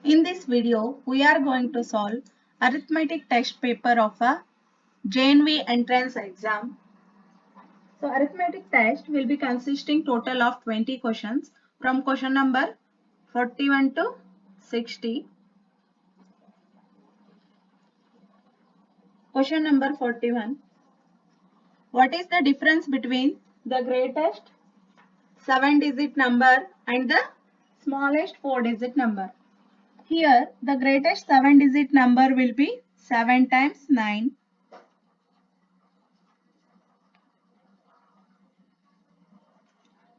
In this video, we are going to solve arithmetic test paper of a JNV entrance exam. So arithmetic test will be consisting total of 20 questions from question number 41 to 60. Question number 41. What is the difference between the greatest 7-digit number and the smallest 4-digit number? Here, the greatest 7-digit number will be 7 times 9.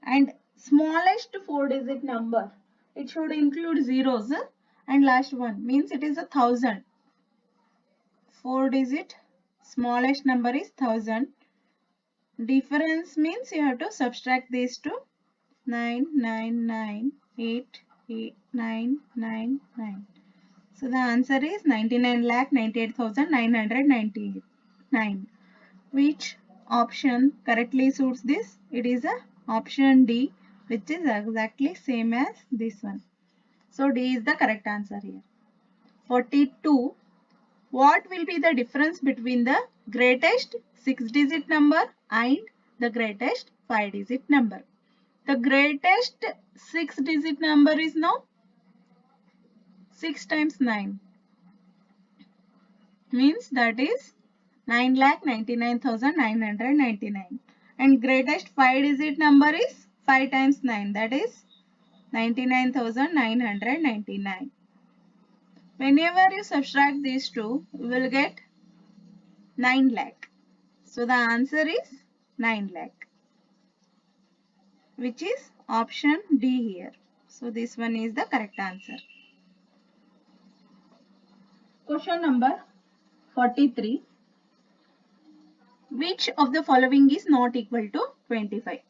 And smallest 4-digit number, it should include zeros and last one means it is 1000. 4-digit smallest number is 1000. Difference means you have to subtract these two. 999888999. So the answer is 99,98,999. Which option correctly suits this? It is a option D, which is exactly same as this one. So D is the correct answer here. 42. What will be the difference between the greatest 6-digit number and the greatest 5-digit number? The greatest 6-digit number is now 6 times 9. Means that is 9,99,999. And greatest 5-digit number is 5 times 9. That is 99,999. Whenever you subtract these two, you will get 9 lakh. So the answer is 9 lakh, which is option D here. So this one is the correct answer. Question number 43. Which of the following is not equal to 25?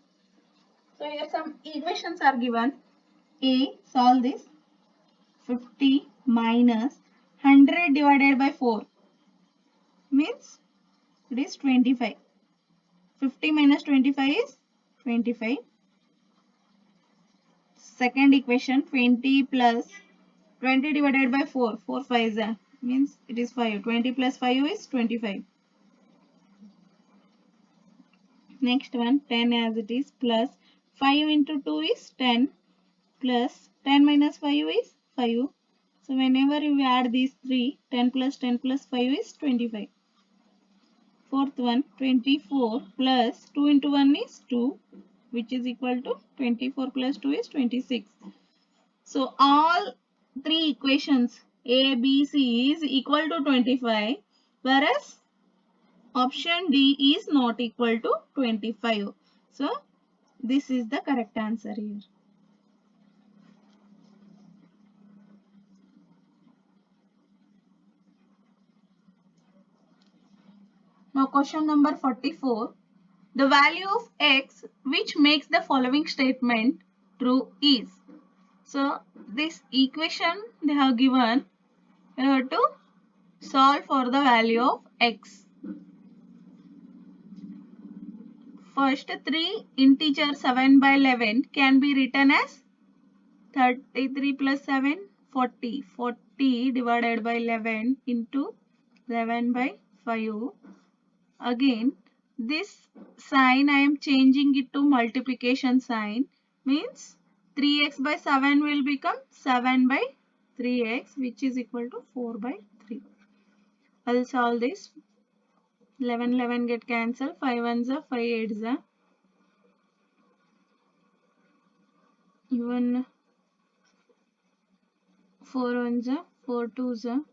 So here some equations are given. A, solve this. 50 minus 100 divided by 4 means it is 25. 50 minus 25 is 25. Second equation, 20 plus 20 divided by 4. 4 5 means it is 5. 20 plus 5 is 25. Next one, 10 as it is, plus 5 into 2 is 10, plus 10 minus 5 is 5. So whenever you add these three, 10 plus 5 is 25. Fourth one, 24 plus 2 into 1 is 2, which is equal to 24 plus 2 is 26. So all three equations A, B, C is equal to 25, whereas option D is not equal to 25. So this is the correct answer here. Now question number 44. The value of x which makes the following statement true is. So this equation they have given, you have to solve for the value of x. First three integers 7 by 11 can be written as 33 plus 7, 40. 40 divided by 11 into 11 by 5. Again, this sign I am changing it to multiplication sign. Means 3x by 7 will become 7 by 3x, which is equal to 4 by 3. I'll solve this. 11 11 get cancelled. 5 ones are 5 8s are. Even 4 ones are 4 2s are.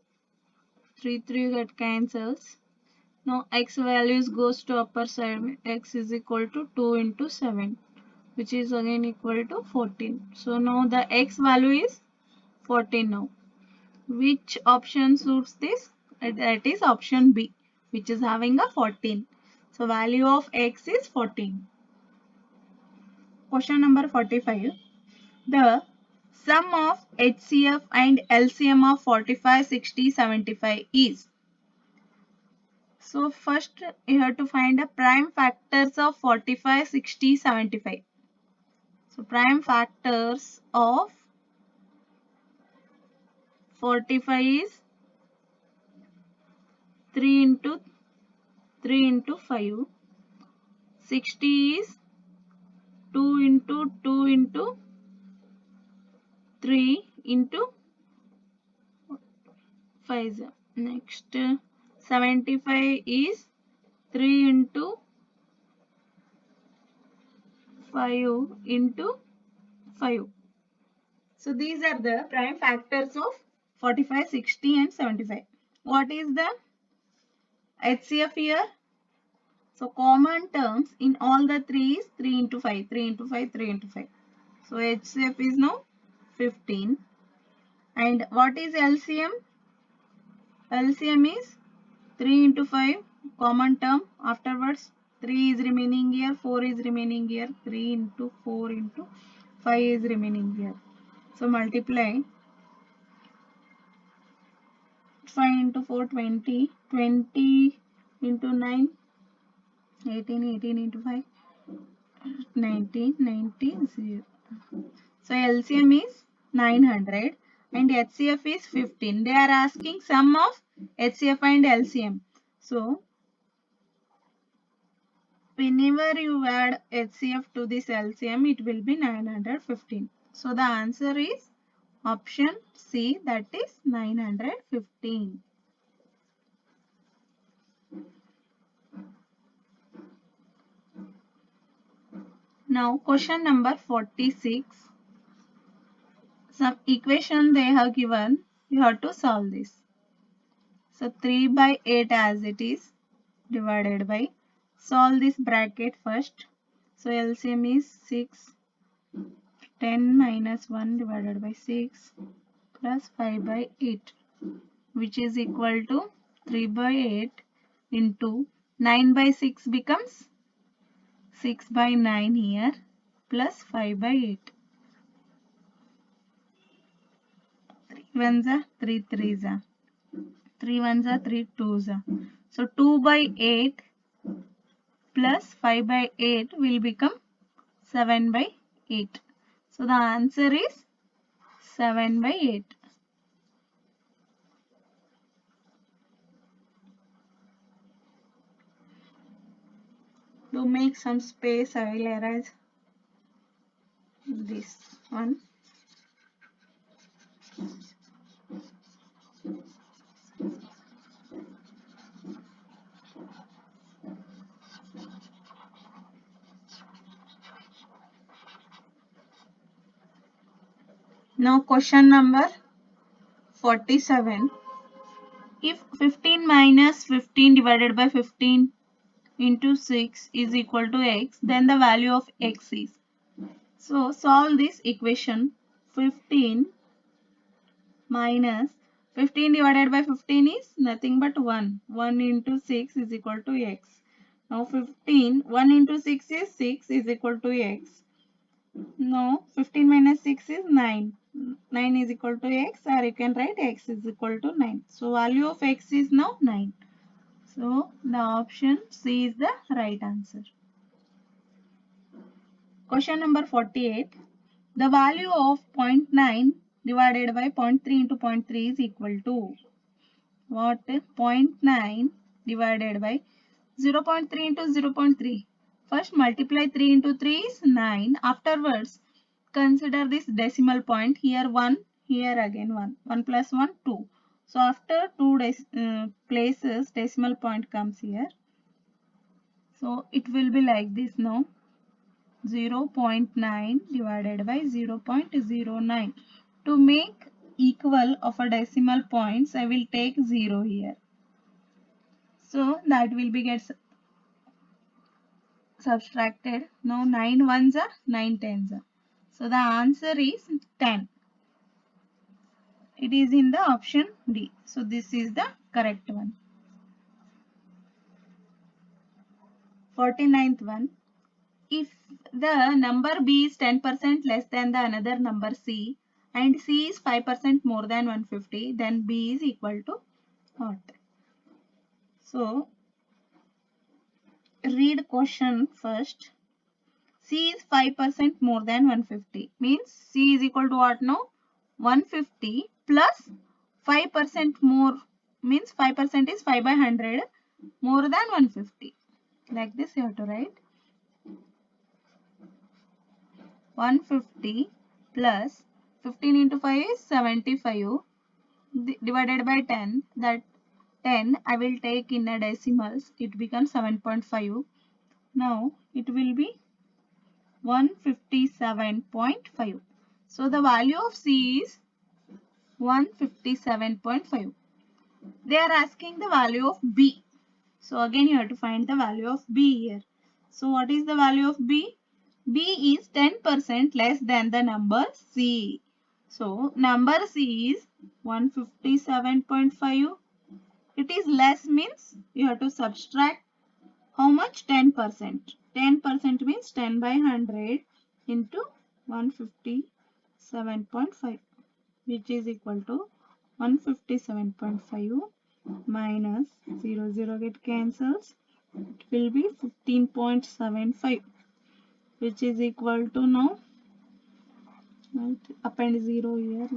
3 3 get cancels. Now x values goes to upper side. X is equal to 2 into 7, which is again equal to 14. So now the x value is 14 now. Which option suits this? That is option B, which is having a 14. So value of x is 14. Question number 45. The sum of HCF and LCM of 45, 60, 75 is. So first you have to find the prime factors of 45, 60, 75. So prime factors of 45 is 3 into 3 into 5. 60 is 2 into 2 into 3 into 5. Next 75 is 3 into 5 into 5. So these are the prime factors of 45, 60 and 75. What is the HCF here? So common terms in all the three is 3 into 5, 3 into 5, 3 into 5. So HCF is now 15. And what is LCM? LCM is 3 into 5 common term. Afterwards 3 is remaining here, 4 is remaining here, 3 into 4 into 5 is remaining here. So multiply 5 into 4, 20, 20 into 9, 18, 18 into 5, 19, 90, 0. So LCM is 900 and HCF is 15. They are asking sum of HCF and LCM. So whenever you add HCF to this LCM, it will be 915. So the answer is option C, that is 915. Now question number 46. Some equation they have given, you have to solve this. So 3 by 8 as it is divided by, solve this bracket first. So LCM is 6, 10 minus 1 divided by 6 plus 5 by 8, which is equal to 3 by 8 into 9 by 6 becomes 6 by 9 here plus 5 by 8. 3 ones are 3 threes are 3 ones are 3 twos are. So 2 by 8 plus 5 by 8 will become 7 by 8. So the answer is 7 by 8. To make some space, I will erase this one. Now question number 47. If 15 minus 15 divided by 15 into 6 is equal to x, then the value of x is. So solve this equation. 15 minus 15 divided by 15 is nothing but 1. 1 into 6 is equal to x. Now 15, 1 into 6 is 6 is equal to x. Now 15 minus 6 is 9. 9 is equal to x, or you can write x is equal to 9. So value of x is now 9. So the option C is the right answer. Question number 48. The value of 0.9 divided by 0.3 into 0.3 is equal to what? 0.9 divided by 0.3 into 0.3. First multiply 3 into 3 is 9. Afterwards consider this decimal point. Here 1, here again 1. 1 plus 1, 2. So after 2 places decimal point comes here. So it will be like this now. 0.9 divided by 0.09. To make equal of a decimal points, I will take 0 here. So that will be get subtracted. Now 9 ones are 9 tens are. So the answer is 10. It is in the option D. So this is the correct one. 49th one. If the number B is 10% less than the another number C and C is 5% more than 150, then B is equal to what? So read question first. C is 5% more than 150. Means C is equal to what now? 150 plus 5% more means 5% is 5 by 100 more than 150. Like this you have to write. 150 plus 15 into 5 is 75 divided by 10. That 10 I will take in a decimals. It becomes 7.5. Now it will be 157.5. So the value of C is 157.5. They are asking the value of B. So again you have to find the value of B here. So what is the value of B? B is 10% less than the number C. So number C is 157.5. It is less means you have to subtract how much? 10%. 10% means 10 by 100 into 157.5, which is equal to 157.5 minus 0 get cancels. It will be 15.75, which is equal to now, append 0 here.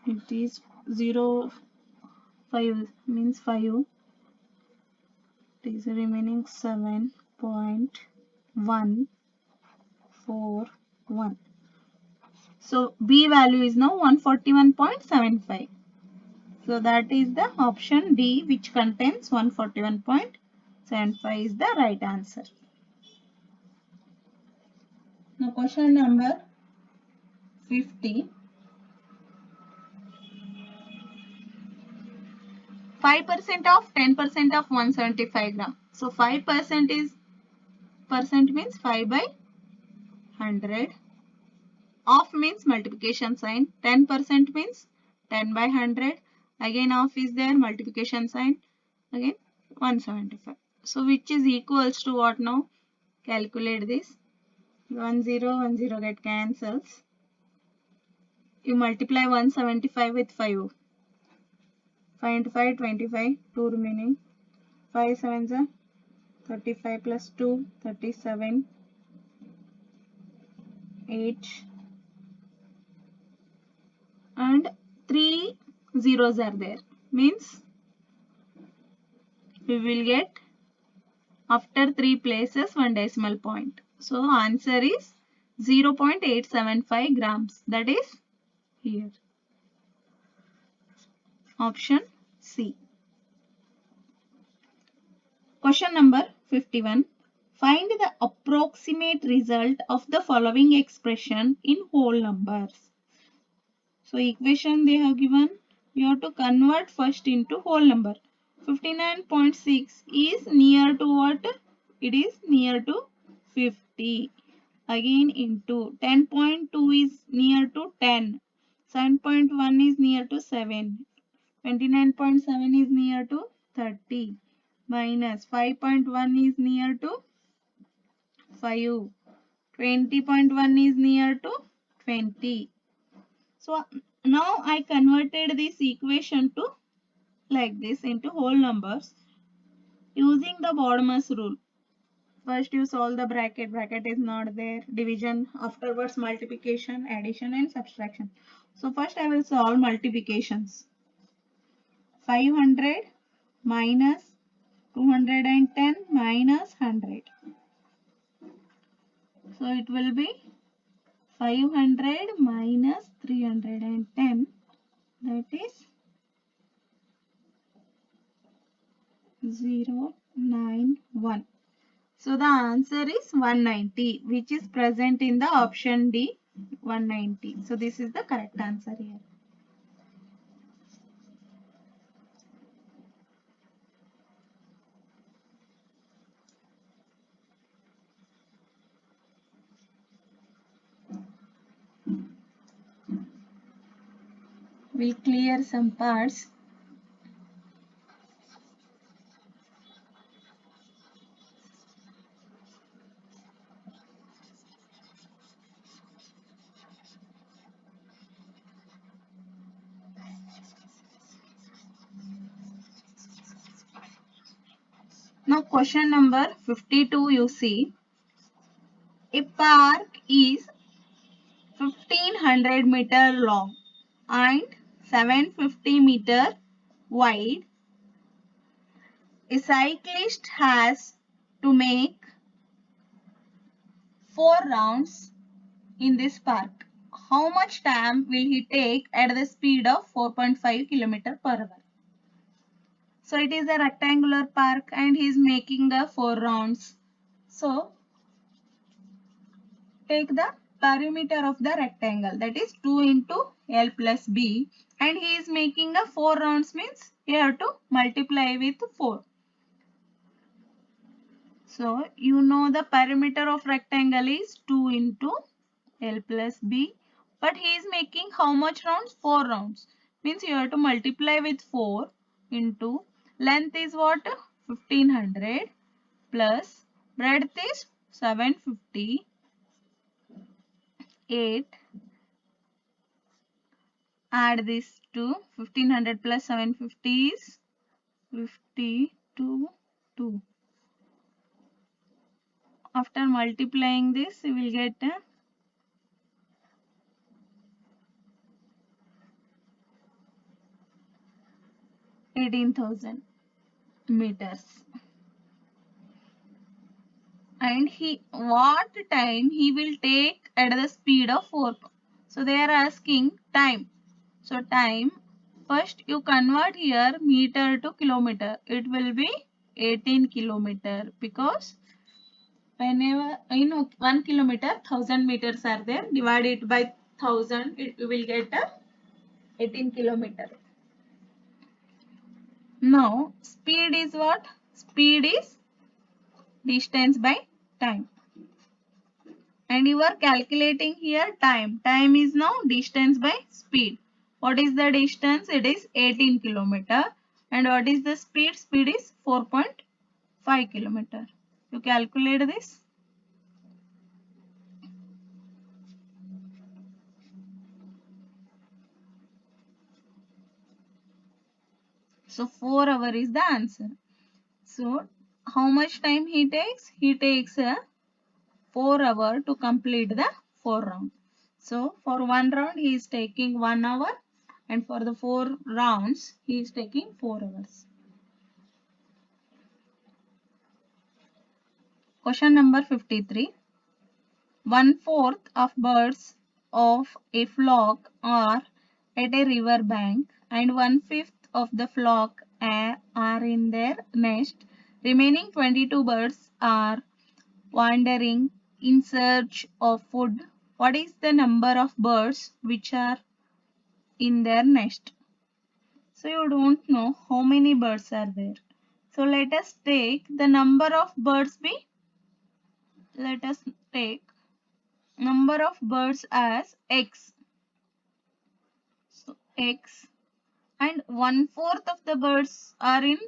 It is 0, 5 means 5. It is remaining 7.141. So B value is now 141.75. So that is the option D, which contains 141.75 is the right answer. Now question number 50. 5% of 10% of 175 gram. So 5% is percent means 5 by 100. Off means multiplication sign. 10% means 10 by 100. Again off is there, multiplication sign. Again 175. So which is equals to what now? Calculate this. 1 0 get cancels. You multiply 175 with 5. 5 into 5 25. 2 remaining. 5 7s are 35 plus 2 37. 8 and 3 zeros are there, means we will get after 3 places 1 decimal point. So answer is 0.875 grams. That is here. Option C. Question number 51. Find the approximate result of the following expression in whole numbers. So equation they have given, you have to convert first into whole number. 59.6 is near to what? It is near to 50. Again into 10.2 is near to 10. 7.1 is near to 7. 29.7 is near to 30. Minus 5.1 is near to 5. 20.1 is near to 20. So now I converted this equation to like this into whole numbers using the Bodmer's rule. First you solve the bracket is not there, division, afterwards multiplication, addition and subtraction. So first I will solve multiplications. 500 minus 210 minus 100. So it will be 500 minus 310, that is 091. So the answer is 190, which is present in the option D, 190. So this is the correct answer here. We'll clear some parts. Now question number 52, you see, a park is 1500 100-meter long and 750-meter wide, a cyclist has to make 4 rounds in this park. How much time will he take at the speed of 4.5 km per hour? So it is a rectangular park and he is making 4 rounds. So take the perimeter of the rectangle, that is 2 into L plus B, and he is making 4 rounds, means you have to multiply with 4. So you know the perimeter of rectangle is 2 into L plus B, but he is making how much rounds? 4 rounds, means you have to multiply with 4 into length is what? 1500 plus breadth is 750. 8, add this to 1500 plus 750 is 52. 2. After multiplying this, you will get 18,000 meters. And what time he will take at the speed of 4. So they are asking time. So time, first you convert here meter to kilometer. It will be 18 kilometer, because whenever in 1 kilometer 1000 meters are there, divide it by 1000, you will get 18 kilometer. Now speed is what? Speed is distance by time, and you are calculating here time. Time is now distance by speed. What is the distance? It is 18 kilometer. And what is the speed? Speed is 4.5 kilometer. You calculate this. So 4 hours is the answer. So how much time he takes? He takes 4 hours to complete the 4 round. So for 1 round he is taking 1 hour, and for the 4 rounds he is taking 4 hours. Question number 53. 1/4 of birds of a flock are at a river bank, and 1/5 of the flock are in their nest. Remaining 22 birds are wandering in search of food. What is the number of birds which are in their nest? So you don't know how many birds are there. So let us take the number of birds be. Let us take number of birds as x. So x, and 1/4 of the birds are in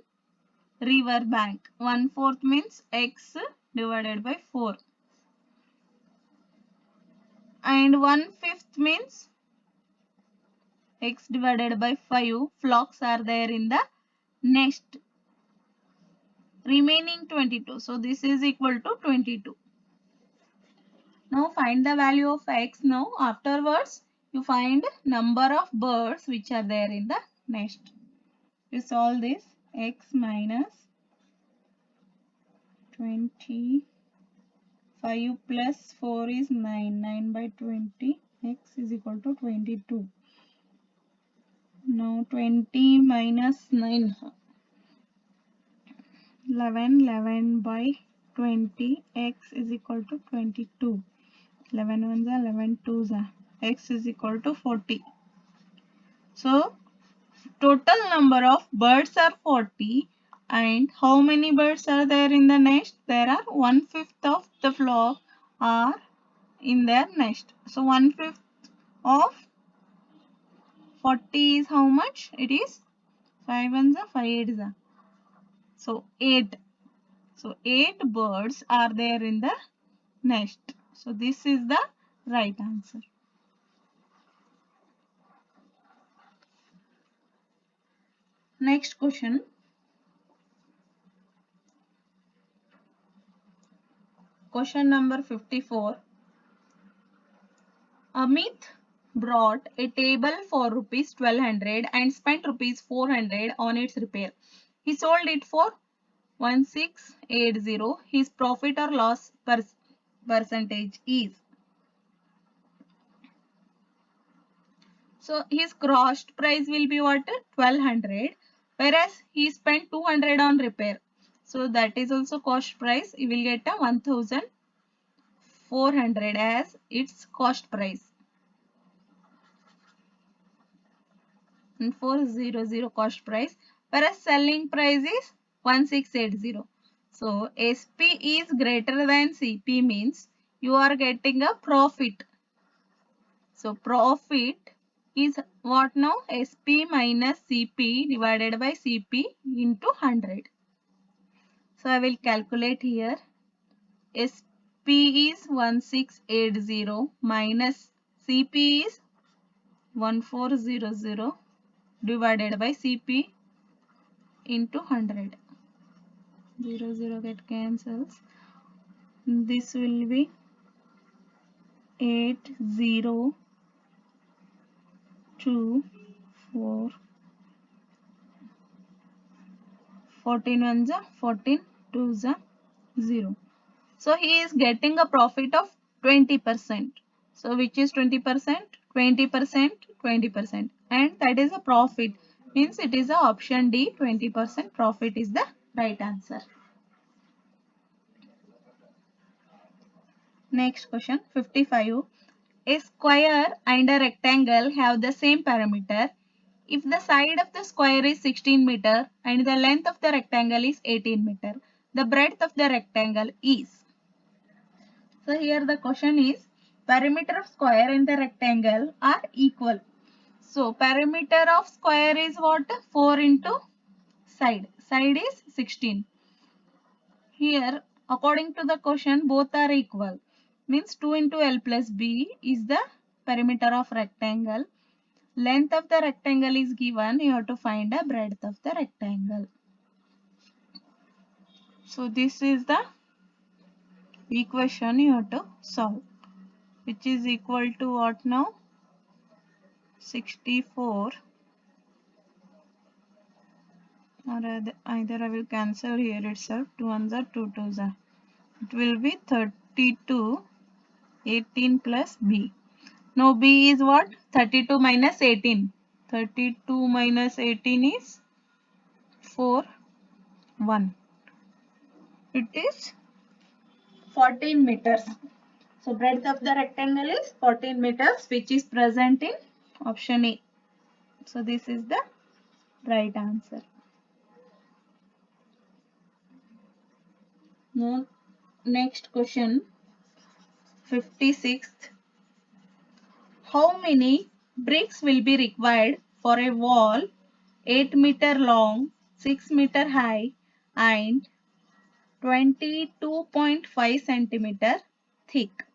river bank. 1/4 means x divided by 4. And 1/5 means x divided by 5 flocks are there in the nest. Remaining 22. So this is equal to 22. Now find the value of x. Now afterwards you find number of birds which are there in the nest. You solve this. X minus 25 plus 4 is 9. 9 by 20. X is equal to 22. Now 20 minus 9. 11. 11 by 20. X is equal to 22. 11 ones are 11 twos are. X is equal to 40. So total number of birds are 40. And how many birds are there in the nest? There are 1/5 of the flock are in their nest. So 1/5 of 40 is how much? It is 5 ones are 5 eights are. So 8. So 8 birds are there in the nest. So this is the right answer. Next question. Question number 54. Amit brought a table for rupees 1200 and spent rupees 400 on its repair. He sold it for 1680. His profit or loss percentage is. So his cost price will be what? 1200, whereas he spent 200 on repair. So that is also cost price. He will get a 1400 as its cost price. And 400 cost price, whereas selling price is 1680. So SP is greater than CP means you are getting a profit. So profit is what now? SP minus CP divided by CP into 100. So I will calculate here. SP is 1680 minus CP is 1400 divided by CP into 100. 0 get cancels. This will be 8024 14 ones are 14 twos are 0. So he is getting a profit of 20%. So which is 20%? 20%, 20%. And that is a profit. Means it is a option D, 20% profit is the right answer. Next question, 55. A square and a rectangle have the same perimeter. If the side of the square is 16 meter and the length of the rectangle is 18 meter, the breadth of the rectangle is. So here the question is, perimeter of square and the rectangle are equal. So perimeter of square is what? 4 into side. Side is 16. Here, according to the question, both are equal. Means 2 into L plus B is the perimeter of rectangle. Length of the rectangle is given. You have to find the breadth of the rectangle. So this is the equation you have to solve. Which is equal to what now? 64. Or either I will cancel here itself. 2 ones are 2 twos are. It will be 32. 18 plus B. Now B is what? 32 minus 18. 32 minus 18 is 4, 1. It is 14 meters. So breadth of the rectangle is 14 meters, which is present in option A. So this is the right answer. Now next question, 56th. How many bricks will be required for a wall 8 meter long, 6 meter high and 22.5 centimeter thick?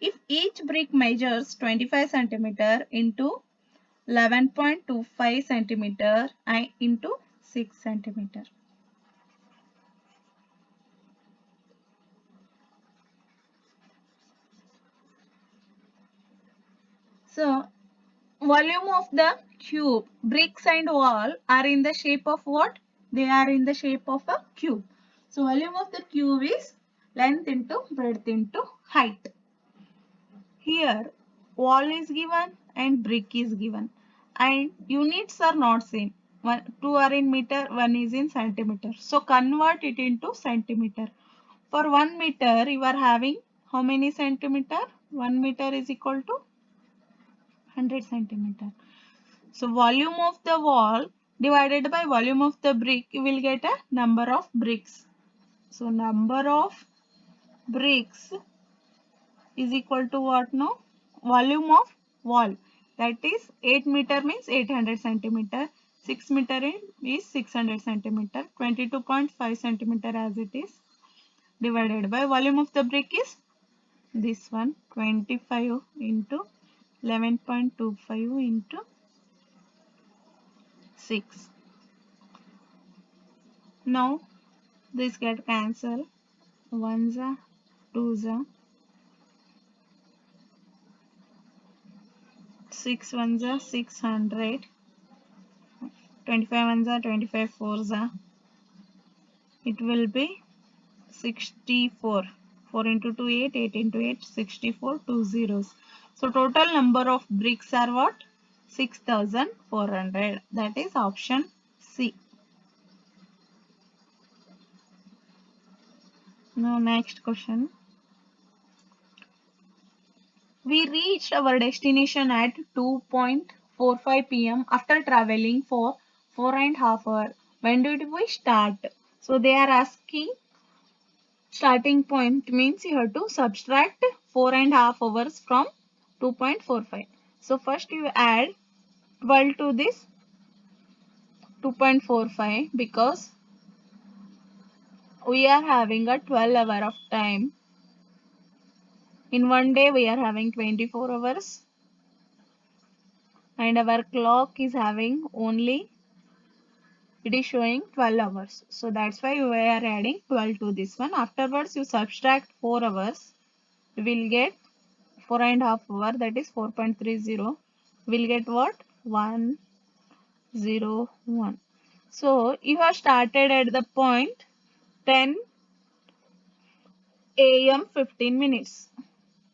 If each brick measures 25 centimeter into 11.25 centimeter and into 6 centimeter. So volume of the cube, bricks and wall are in the shape of what? They are in the shape of a cube. So volume of the cube is length into breadth into height. Here wall is given and brick is given and units are not same. Two are in meter, one is in centimeter. So convert it into centimeter. For 1 meter you are having how many centimeter? 1 meter is equal to 100 centimeter. So volume of the wall divided by volume of the brick, you will get a number of bricks. So number of bricks is equal to what now? Volume of wall. That is 8 meter means 800 centimeter. 6 meter is 600 centimeter. 22.5 centimeter as it is. Divided by volume of the brick is this one. 25 into 11.25 into 6. Now this get cancelled. 1s are 2s are 6 ones are 600. 25 ones are 25 fours are. It will be 64. 4 into 2 8, 8 into 8 64, 2 zeros. So total number of bricks are what? 6400. That is option C. Now next question. We reached our destination at 2:45 p.m. after traveling for 4.5 hours. When did we start? So they are asking starting point means you have to subtract 4.5 hours from 2.45. So first you add 12 to this 2.45 because we are having a 12 hour of time. In one day we are having 24 hours and our clock is having only, it is showing 12 hours. So that's why we are adding 12 to this one. Afterwards you subtract 4 hours. We will get 4.5 hour, that is 4.30. We'll get what? 101. So you have started at the point 10 a.m. 15 minutes.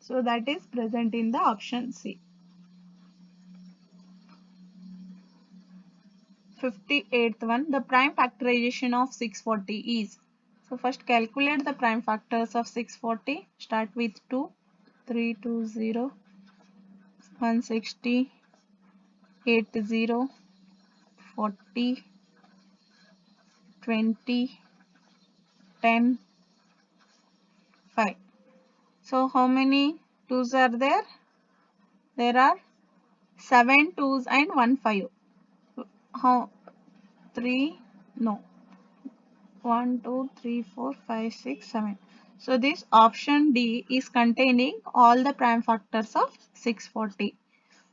So that is present in the option C. 58th one, the prime factorization of 640 is. So first calculate the prime factors of 640. Start with 2, 320, 160, 80, 40, 20, 10, 5. So how many 2's are there? There are 7 2's and 1 5. How 3? No. 1, 2, 3, 4, 5, 6, 7. So this option D is containing all the prime factors of 640.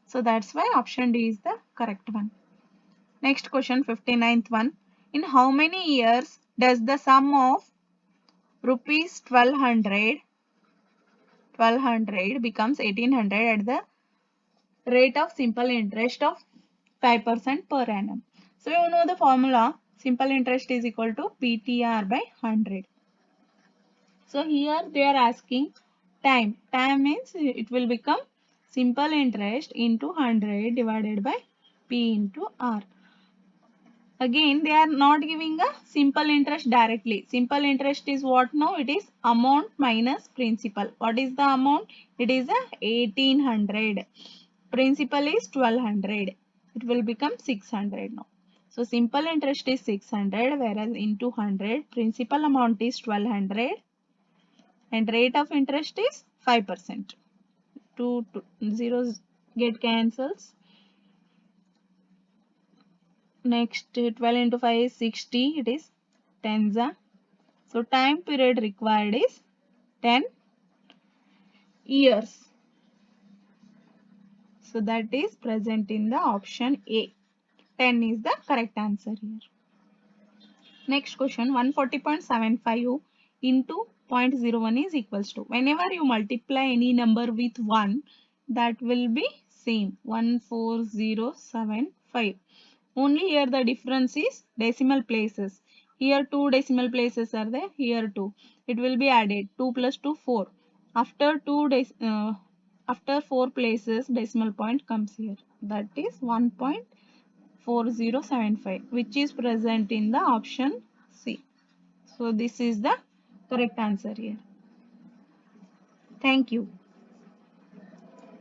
So that's why option D is the correct one. Next question, 59th one. In how many years does the sum of rupees 1200 becomes 1800 at the rate of simple interest of 5% per annum? So you know the formula, simple interest is equal to PTR by 100. So here they are asking time. Time means it will become simple interest into 100 divided by P into R. Again, they are not giving a simple interest directly. Simple interest is what now? It is amount minus principal. What is the amount? It is a 1800. Principal is 1200. It will become 600 now. So simple interest is 600 whereas into 100 principal amount is 1200 and rate of interest is 5%. Two zeros get cancels. Next 12 into 5 is 60. It is 10. So time period required is 10 years. So that is present in the option A. 10 is the correct answer here. Next question, 140.75 into 0.01 is equals to. Whenever you multiply any number with 1, that will be same, 14075. Only here the difference is decimal places. Here 2 decimal places are there, here 2. It will be added, 2 plus 2, 4. After 4 places, decimal point comes here. That is 1.4075, which is present in the option C. So this is the correct answer here. Thank you.